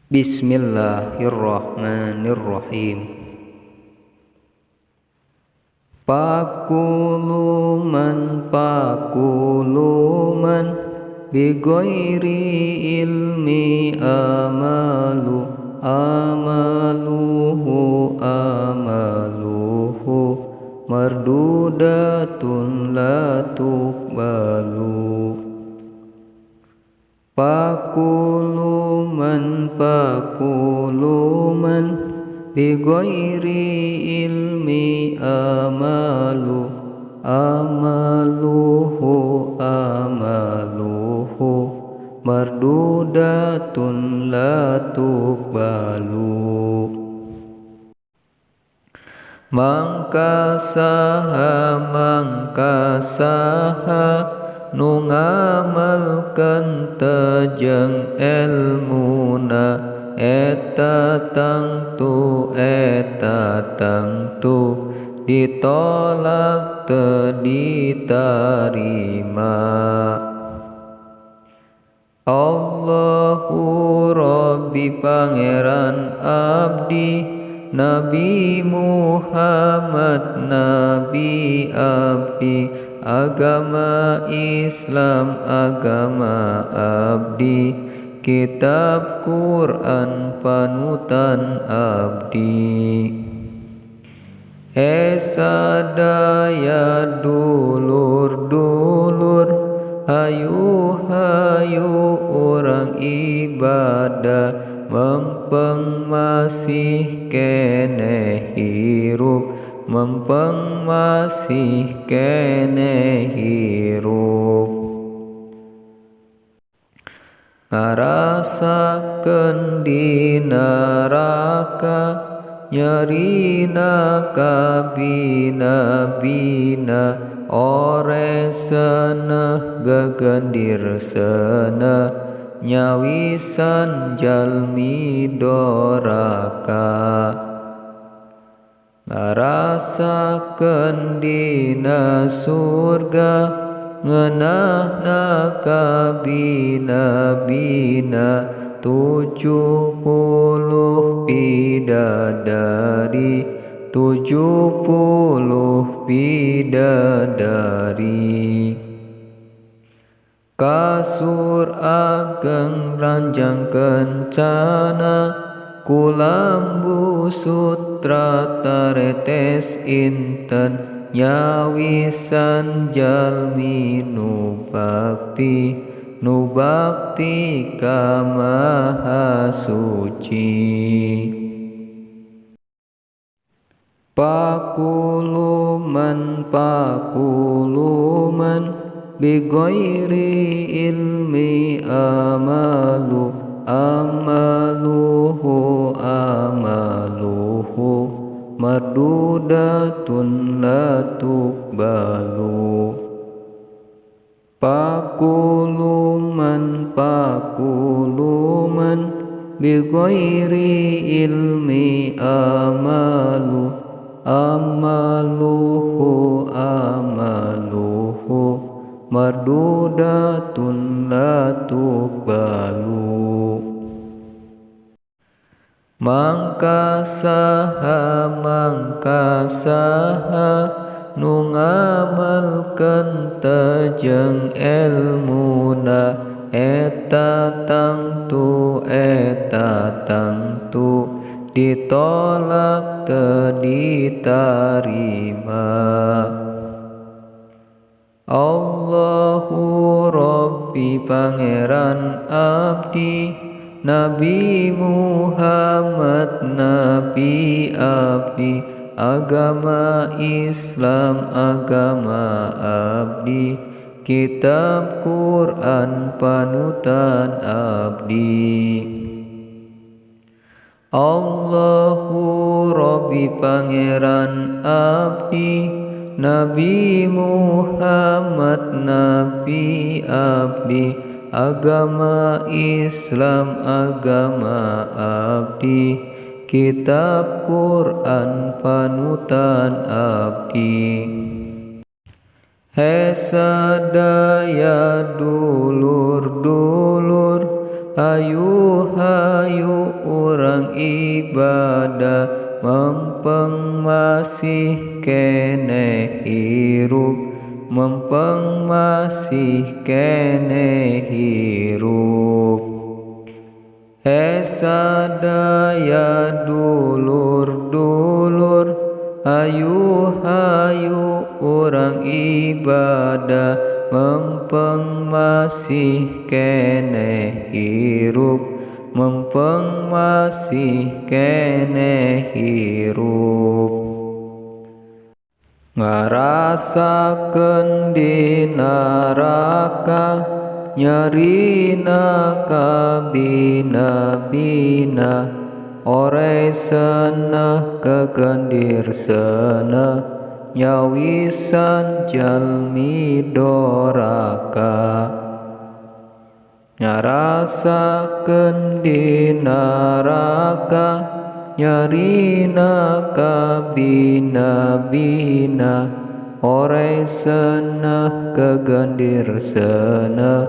Bismillahirrahmanirrahim. Pakuluman bighairi ilmi amaluhu mardudatun la tuqbalu. Pakuluman bighairi ilmi amaluhu mardudatun la tuqbalu. Mangkasaha nu ngamalkeun tejeng elmuna eta tangtu ditolak teu ditarima. Allahu Rabbi pangeran abdi Nabi Muhammad Nabi abdi agama Islam agama abdi kitab Quran panutan abdi. Sadaya dulur-dulur hayu orang ibadah mempeng masih keneh hirup ngarasakeun di neraka nyerina kabina oresana gegendirsana nyawisan jalmi doraka. Ngarasakeun dina surga ngeunahna kabina 70 bidadari. Kasur ageng ranjang kencana kulambu sutra taretes inten nyawisan jalmi nu bakti ka maha suci. Pakuluman bighairi ilmi amaluhu mardudatun la tuqbalu. Pakuluman bighairi ilmi amaluhu mardudatun la tuqbalu. Mangkasaha nu ngamalkeun tejeng elmuna eta tangtu ditolak teu ditarima. Allahu Rabbi pangeran abdi Nabi Muhammad Nabi abdi agama Islam agama abdi kitab Quran panutan abdi. Allahu Rabbi pangeran abdi Nabi Muhammad Nabi abdi agama Islam agama abdi kitab Quran panutan abdi. Sadaya dulur-dulur hayu ibadah mempeng masih kene hirup, mempeng masih kene hirup. Sadaya dulur-dulur, hayu-hayu urang ibadah mempeng masih kene hirup, mempeng masih kene hirup. Ngarasakeun di neraka nyarina kabina-bina, ore seneh kegendir seneh nyawisan jalmi doraka. Ngarasakeun di neraka nyarina kabina-bina, ore seneh kegendir seneh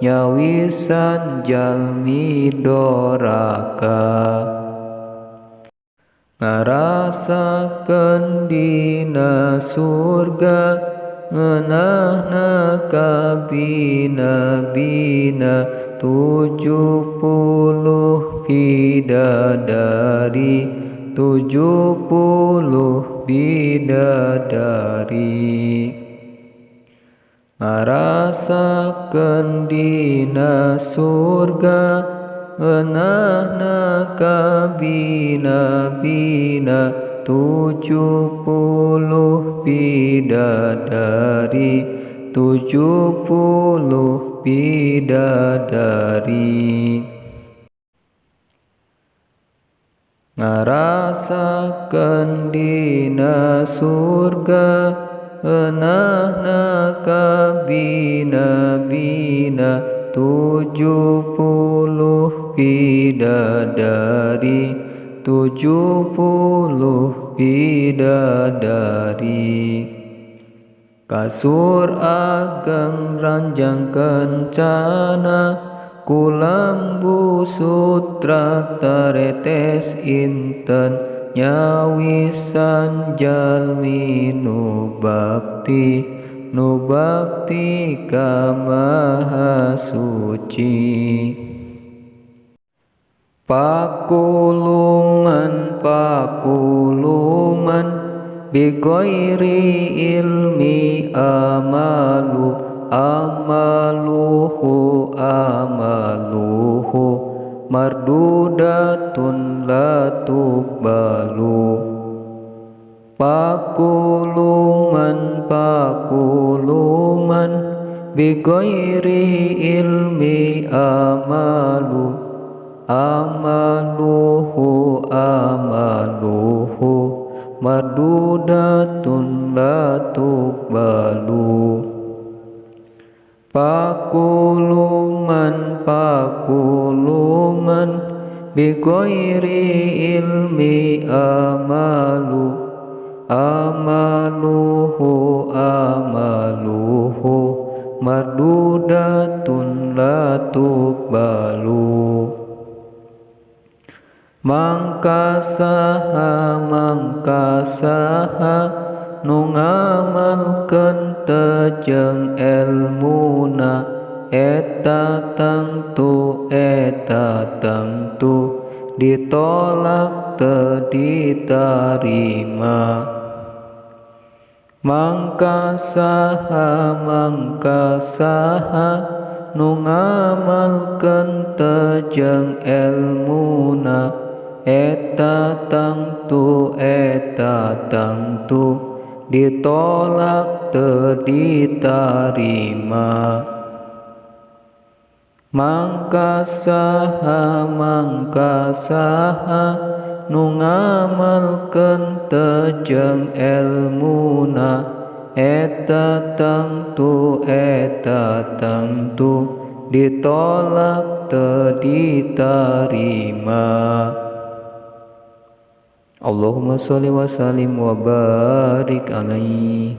nyawisan jalmi doraka. Ngarasakeun dina surga ngeunahna kabina-bina, 70 bidadari, 70 bidadari. Ngarasakeun dina surga ngeunahna kabina-bina, 70 bidadari, 70 bidadari. Ngarasakeun dina surga ngeunahna kabina-bina, 70 bidadari, 70 bidadari. Kasur ageng ranjang kencana, kulambu sutra taretes inten, nyawisan jalmi nu bakti, nu bakti ka Maha Suci. Pakulungan pakulungan bigoiri ilmi amalu, amaluhu amaluhu mardudatun la tuqbalu. Pakulungan pakulungan bigoiri ilmi amalu, amaluhu amaluhu mardudatun la tuqbalu. Pakulungan pakulungan bigoiri ilmi amalu, amaluhu amaluhu mardudatun la tuqbalu. Mangkasaha mangkasaha nu ngamalkeun teu elmuna, eta tangtu ditolak teu ditarima. Mangkasaha mangkasaha nu ngamalkeun teu elmuna, eta tangtu ditolak teu ditarima. Mangkasaha mangkasaha nu ngamalkeun teu elmuna, eta tangtu ditolak teu ditarima. Allahumma sholli wa sallim wa barik alaihi.